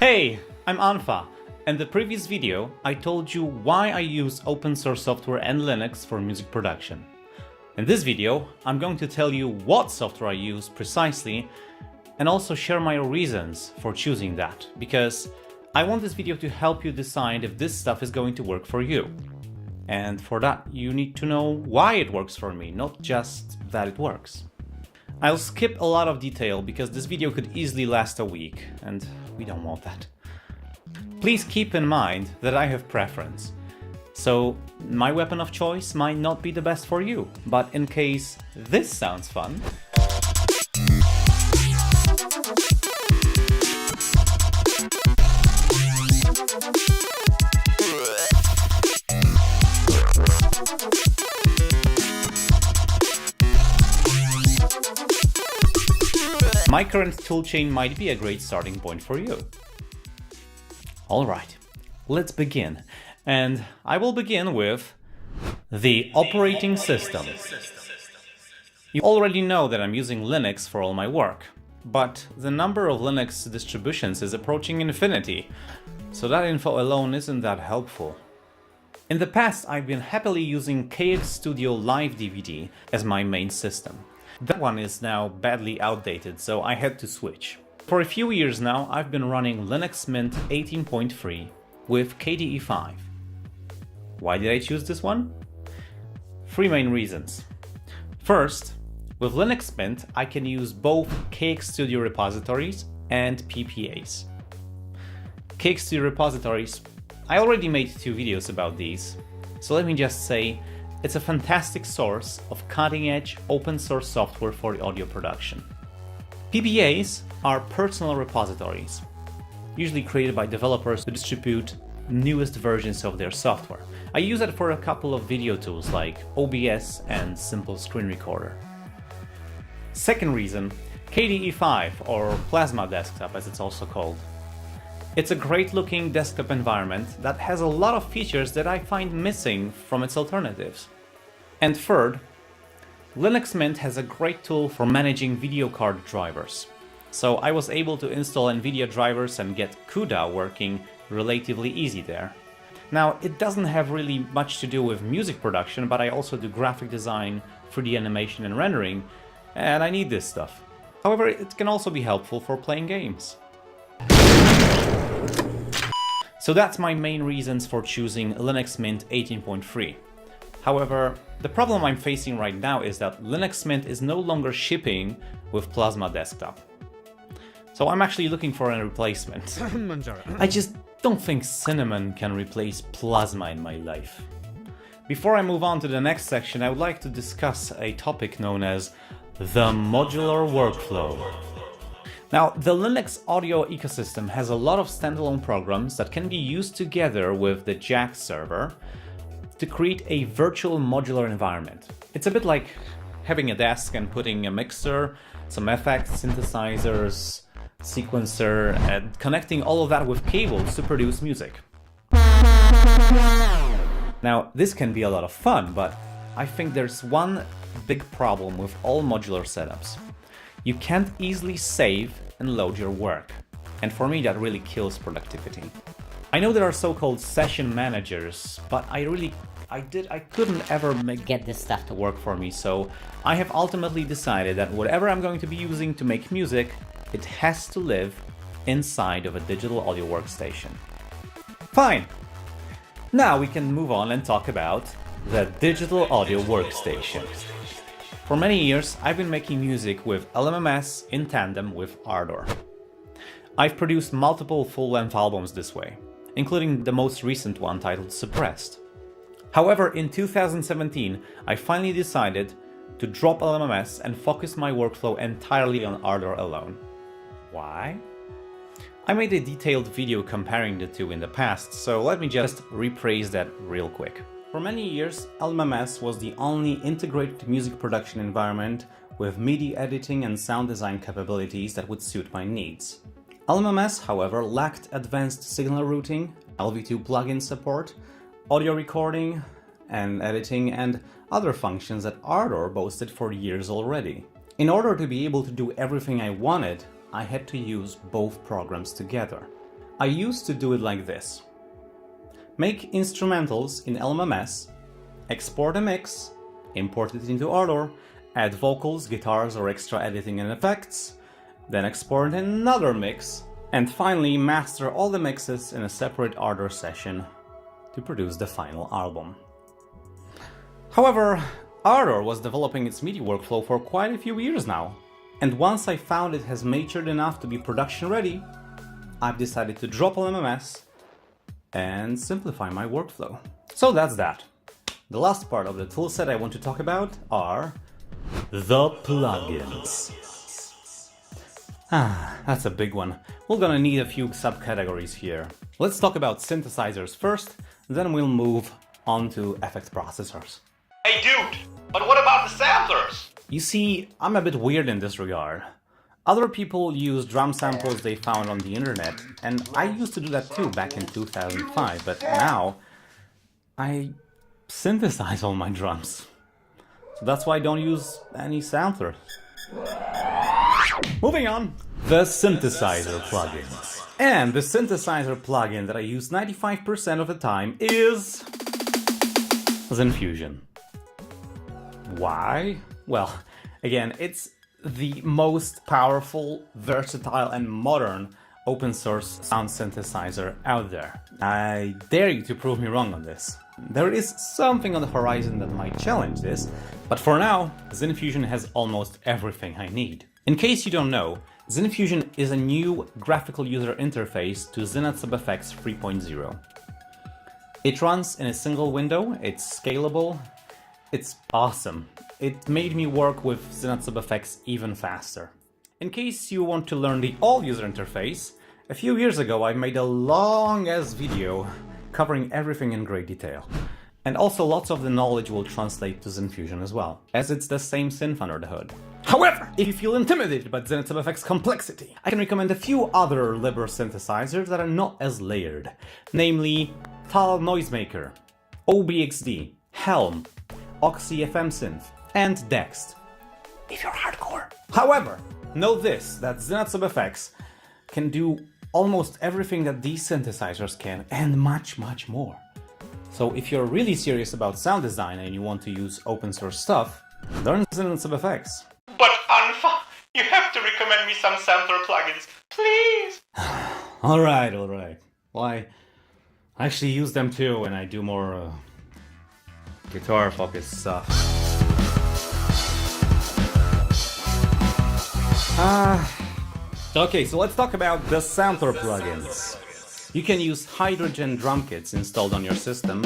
Hey, I'm Unfa. In the previous video, I told you why I use open source software and Linux for music production. In this video, I'm going to tell you what software I use precisely and also share my reasons for choosing that, because I want this video to help you decide if this stuff is going to work for you. And for that, you need to know why it works for me, not just that it works. I'll skip a lot of detail because this video could easily last a week, and we don't want that. Please keep in mind that I have preference. So my weapon of choice might not be the best for you, but in case this sounds fun, my current toolchain might be a great starting point for you. Alright, let's begin. And I will begin with the operating system. You already know that I'm using Linux for all my work, but the number of Linux distributions is approaching infinity, so that info alone isn't that helpful. In the past, I've been happily using KX Studio Live DVD as my main system. That one is now badly outdated, so I had to switch. For a few years now, I've been running Linux Mint 18.3 with KDE 5. Why did I choose this one? Three main reasons. First, with Linux Mint, I can use both KX Studio repositories and PPAs. KX Studio repositories, I already made 2 videos about these, so let me just say, it's a fantastic source of cutting-edge open-source software for audio production. PPAs are personal repositories, usually created by developers to distribute newest versions of their software. I use it for a couple of video tools like OBS and Simple Screen Recorder. Second reason, KDE 5 or Plasma Desktop as it's also called. It's a great looking desktop environment that has a lot of features that I find missing from its alternatives. And third, Linux Mint has a great tool for managing video card drivers. So I was able to install NVIDIA drivers and get CUDA working relatively easy there. Now, it doesn't have really much to do with music production, but I also do graphic design, 3D animation and rendering, and I need this stuff. However, it can also be helpful for playing games. So that's my main reasons for choosing Linux Mint 18.3. However, the problem I'm facing right now is that Linux Mint is no longer shipping with Plasma Desktop. So I'm actually looking for a replacement. I just don't think Cinnamon can replace Plasma in my life. Before I move on to the next section, I would like to discuss a topic known as the modular workflow. Now, the Linux audio ecosystem has a lot of standalone programs that can be used together with the JAX server to create a virtual modular environment. It's a bit like having a desk and putting a mixer, some effects, synthesizers, sequencer, and connecting all of that with cables to produce music. Now, this can be a lot of fun, but I think there's one big problem with all modular setups. You can't easily save and load your work, and for me that really kills productivity. I know there are so-called session managers, but I couldn't ever get this stuff to work for me, so I have ultimately decided that whatever I'm going to be using to make music, it has to live inside of a digital audio workstation. Fine! Now we can move on and talk about the digital audio workstation. For many years, I've been making music with LMMS in tandem with Ardor. I've produced multiple full-length albums this way, including the most recent one titled Suppressed. However, in 2017, I finally decided to drop LMMS and focus my workflow entirely on Ardor alone. Why? I made a detailed video comparing the two in the past, so let me just rephrase that real quick. For many years, LMMS was the only integrated music production environment with MIDI editing and sound design capabilities that would suit my needs. LMMS, however, lacked advanced signal routing, LV2 plugin support, audio recording and editing, and other functions that Ardor boasted for years already. In order to be able to do everything I wanted, I had to use both programs together. I used to do it like this. Make instrumentals in LMMS, export a mix, import it into Ardour, add vocals, guitars or extra editing and effects, then export another mix, and finally master all the mixes in a separate Ardour session to produce the final album. However, Ardour was developing its MIDI workflow for quite a few years now, and once I found it has matured enough to be production ready, I've decided to drop LMMS and simplify my workflow. So that's that. The last part of the toolset I want to talk about are the plugins. That's a big one. We're gonna need a few subcategories here. Let's talk about synthesizers first, then we'll move on to effect processors. Hey dude, but what about the samplers? You see, I'm a bit weird in this regard. Other people use drum samples they found on the internet, and I used to do that too back in 2005, but now I synthesize all my drums. So that's why I don't use any sampler. Moving on, the synthesizer plugins. And the synthesizer plugin that I use 95% of the time is Zenfusion. Why? Well, again, it's the most powerful, versatile and modern open source sound synthesizer out there. I dare you to prove me wrong on this. There is something on the horizon that might challenge this, but for now, Zenfusion has almost everything I need. In case you don't know, Zenfusion is a new graphical user interface to ZenatSubFX 3.0. It runs in a single window, it's scalable, it's awesome. It made me work with ZenatSubFX even faster. In case you want to learn the all-user interface, a few years ago I made a long-ass video covering everything in great detail. And also lots of the knowledge will translate to Zenfusion as well, as it's the same synth under the hood. However, if you feel intimidated by ZenatSubFX complexity, I can recommend a few other Libre synthesizers that are not as layered, namely Tal Noisemaker, OBXD, Helm, Oxy FM Synth, and Dext, if you're hardcore. However, know this, that ZenatSubFX can do almost everything that these synthesizers can, and much, much more. So if you're really serious about sound design and you want to use open source stuff, learn ZenatSubFX. But unfa, you have to recommend me some sampler plugins, please! Alright. Well, I actually use them too when I do more guitar-focused stuff. Okay, so let's talk about the sampler plugins. You can use Hydrogen drum kits installed on your system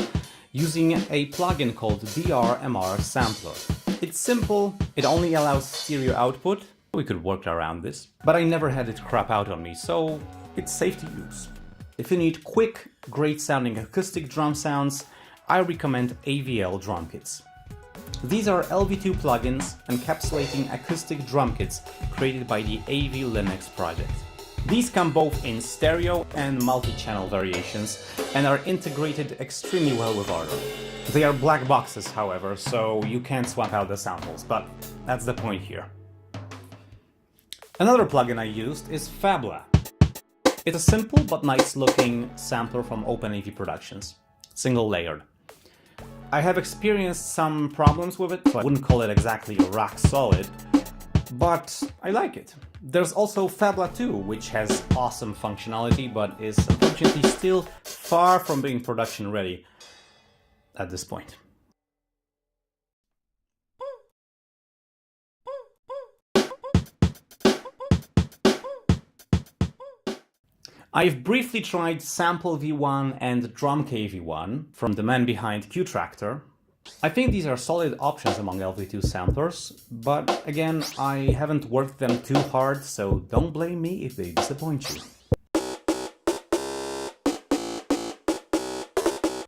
using a plugin called DRMR Sampler. It's simple, it only allows stereo output. We could work around this, but I never had it crap out on me, so it's safe to use. If you need quick, great sounding acoustic drum sounds, I recommend AVL drum kits. These are LV2 plugins encapsulating acoustic drum kits created by the AV Linux project. These come both in stereo and multi-channel variations and are integrated extremely well with Ardour. They are black boxes, however, so you can't swap out the samples, but that's the point here. Another plugin I used is Fabla. It's a simple but nice looking sampler from OpenAV Productions, single layered. I have experienced some problems with it, so I wouldn't call it exactly rock solid, but I like it. There's also Fabla 2, which has awesome functionality, but is unfortunately still far from being production ready at this point. I've briefly tried Sample V1 and Drum K V1 from the man behind Qtractor. I think these are solid options among LV2 samplers, but again, I haven't worked them too hard, so don't blame me if they disappoint you.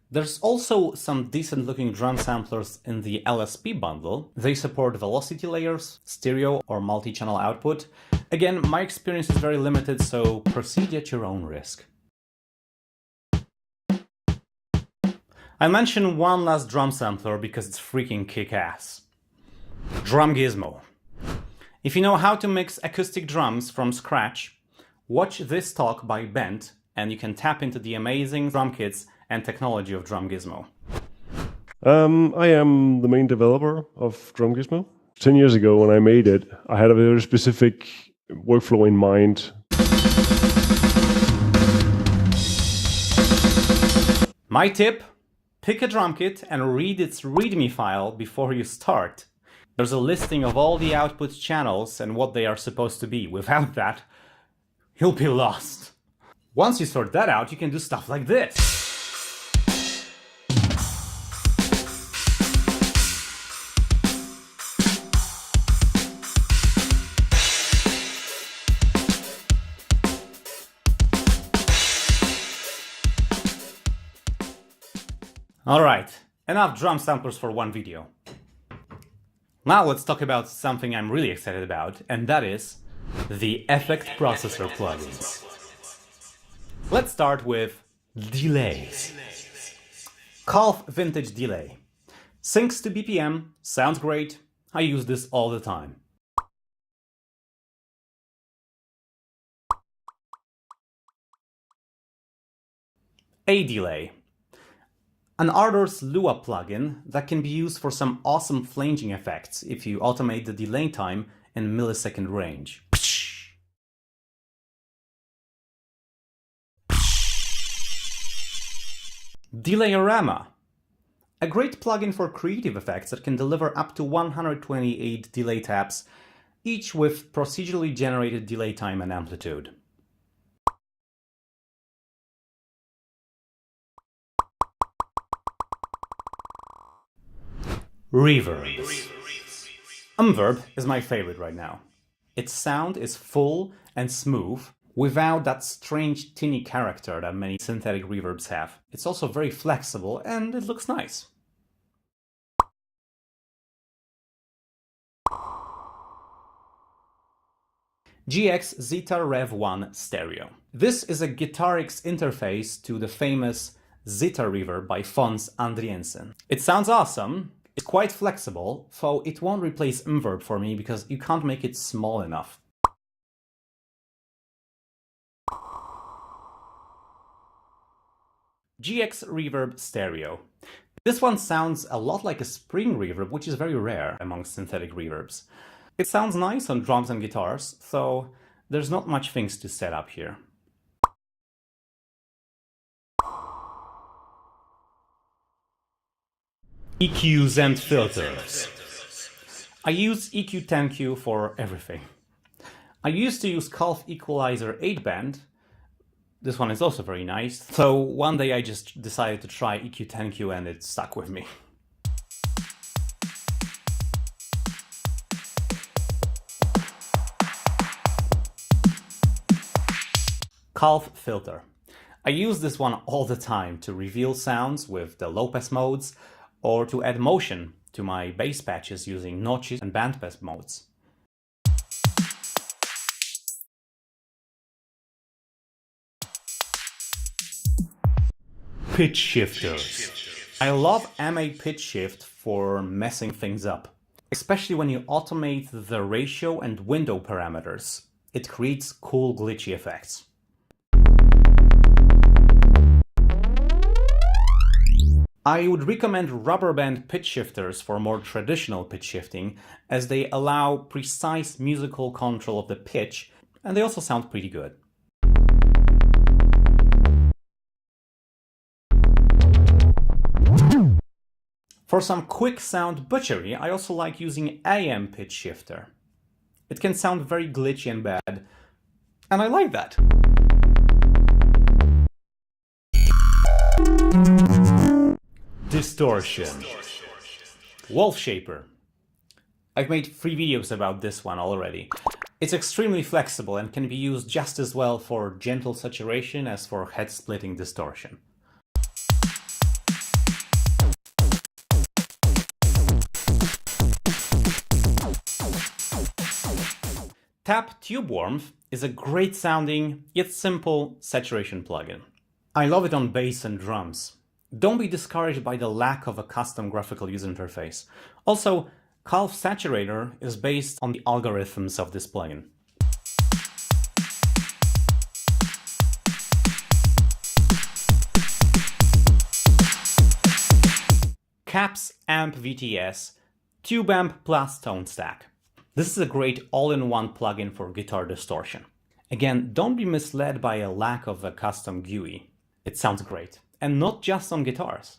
There's also some decent looking drum samplers in the LSP bundle. They support velocity layers, stereo or multi-channel output. Again, my experience is very limited, so proceed at your own risk. I'll mention one last drum sampler because it's freaking kick-ass. Drum Gizmo. If you know how to mix acoustic drums from scratch, watch this talk by Bent and you can tap into the amazing drum kits and technology of Drum Gizmo. I am the main developer of Drum Gizmo. 10 years ago when I made it, I had a very specific workflow in mind. My tip, pick a drum kit and read its README file before you start. There's a listing of all the output channels and what they are supposed to be. Without that, you'll be lost. Once you sort that out, you can do stuff like this. Alright, enough drum samplers for one video. Now let's talk about something I'm really excited about, and that is the effect processor plugins. Let's start with delays. Calf Vintage Delay. Syncs to BPM, sounds great, I use this all the time. A delay. An Ardor's Lua plugin that can be used for some awesome flanging effects if you automate the delay time in millisecond range. Delayorama. A great plugin for creative effects that can deliver up to 128 delay taps, each with procedurally generated delay time and amplitude. Reverbs. Umverb is my favorite right now. Its sound is full and smooth, without that strange tinny character that many synthetic reverbs have. It's also very flexible and it looks nice. GX Zeta Rev 1 Stereo. This is a Guitarix interface to the famous Zeta reverb by Fons Andriensen. It sounds awesome. It's quite flexible, though it won't replace Umverb for me because you can't make it small enough. GX Reverb Stereo. This one sounds a lot like a spring reverb, which is very rare among synthetic reverbs. It sounds nice on drums and guitars, so there's not much things to set up here. EQs and filters. I use EQ10Q for everything. I used to use Calf Equalizer 8-band. This one is also very nice. So one day I just decided to try EQ10Q and it stuck with me. Calf filter. I use this one all the time to reveal sounds with the low-pass modes, or to add motion to my bass patches using notches and bandpass modes. Pitch shifters. I love MA pitch shift for messing things up, especially when you automate the ratio and window parameters. It creates cool glitchy effects. I would recommend rubber band pitch shifters for more traditional pitch shifting, as they allow precise musical control of the pitch, and they also sound pretty good. For some quick sound butchery, I also like using AM pitch shifter. It can sound very glitchy and bad, and I like that. Distortion. Wolf Shaper. I've made 3 videos about this one already. It's extremely flexible and can be used just as well for gentle saturation as for head-splitting distortion. Tap Tube Warmth is a great sounding, yet simple saturation plugin. I love it on bass and drums. Don't be discouraged by the lack of a custom graphical user interface. Also, Calf Saturator is based on the algorithms of this plugin. Caps Amp VTS Tube Amp plus Tone Stack. This is a great all-in-one plugin for guitar distortion. Again, don't be misled by a lack of a custom GUI. It sounds great, and not just on guitars.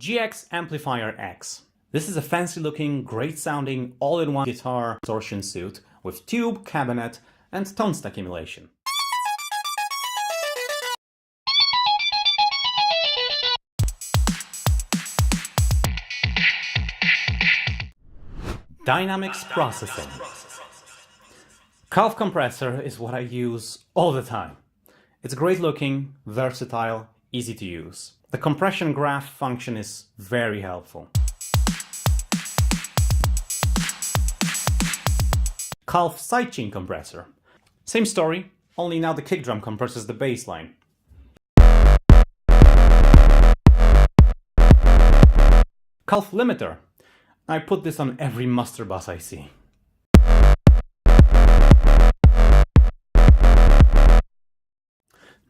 GX Amplifier X. This is a fancy-looking, great-sounding, all-in-one guitar distortion suite with tube, cabinet, and tone stack emulation. Dynamics processing. Calf compressor is what I use all the time. It's great looking, versatile, easy to use. The compression graph function is very helpful. Calf sidechain compressor. Same story, only now the kick drum compresses the bass line. Calf limiter. I put this on every master bus I see.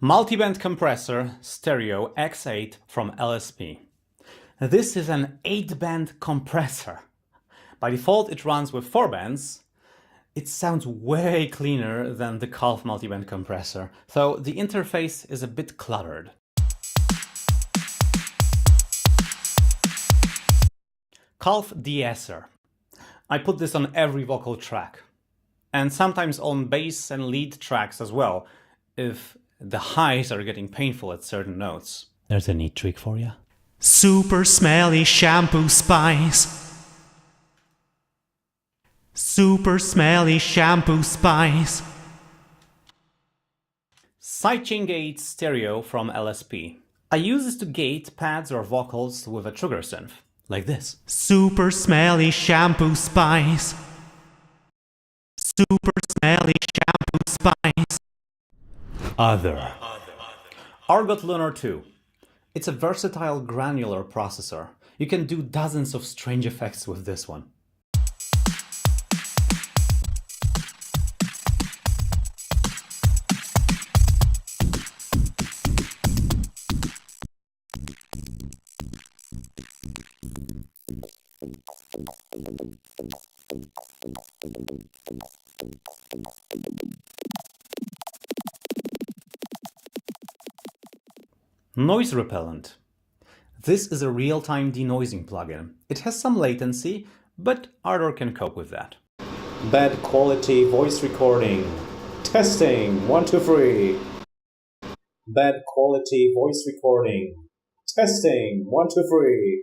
Multiband compressor stereo X8 from LSP. This is an 8-band compressor. By default it runs with 4 bands. It sounds way cleaner than the Calf multiband compressor, though the interface is a bit cluttered. Calf de-esser. I put this on every vocal track, and sometimes on bass and lead tracks as well, if the highs are getting painful at certain notes. There's a neat trick for you. Super smelly shampoo spice. Super smelly shampoo spice. Sidechain gate stereo from LSP. I use this to gate pads or vocals with a trigger synth. Like this. Super smelly shampoo spice. Super smelly shampoo spice. Other. Argot Lunar 2. It's a versatile granular processor. You can do dozens of strange effects with this one. Noise repellent. This is a real-time denoising plugin. It has some latency, but Ardor can cope with that. Bad quality voice recording. Testing. 1, 2, 3. Bad quality voice recording. Testing. 1, 2, 3.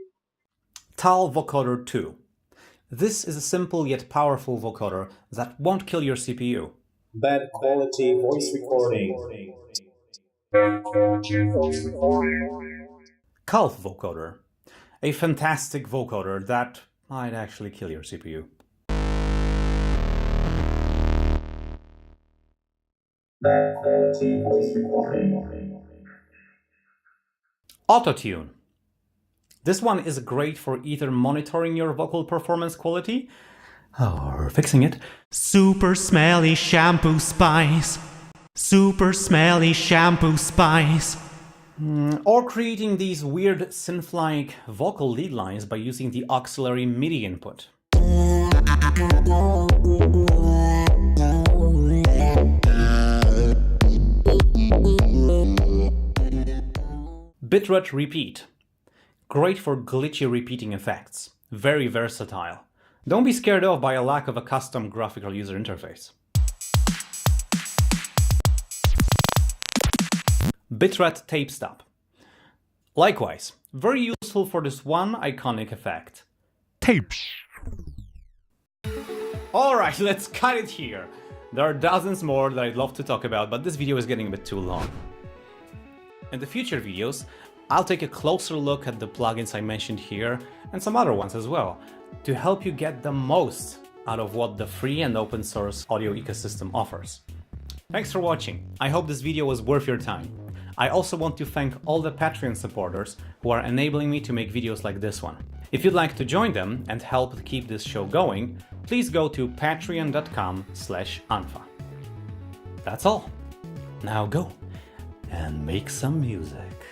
Tal Vocoder 2. This is a simple yet powerful vocoder that won't kill your CPU. Bad quality voice recording. Calf vocoder. A fantastic vocoder that might actually kill your CPU. Bad quality voice recording. Autotune. This one is great for either monitoring your vocal performance quality or fixing it. Super smelly shampoo spice. Super smelly shampoo spice. Or creating these weird synth-like vocal lead lines by using the auxiliary MIDI input. Bitrate repeat. Great for glitchy repeating effects. Very versatile. Don't be scared off by a lack of a custom graphical user interface. Bitrate tape stop. Likewise, very useful for this one iconic effect. Tapes. Alright, let's cut it here. There are dozens more that I'd love to talk about, but this video is getting a bit too long. In the future videos, I'll take a closer look at the plugins I mentioned here and some other ones as well, to help you get the most out of what the free and open source audio ecosystem offers. Thanks for watching. I hope this video was worth your time. I also want to thank all the Patreon supporters who are enabling me to make videos like this one. If you'd like to join them and help keep this show going, please go to patreon.com/unfa. That's all. Now go and make some music.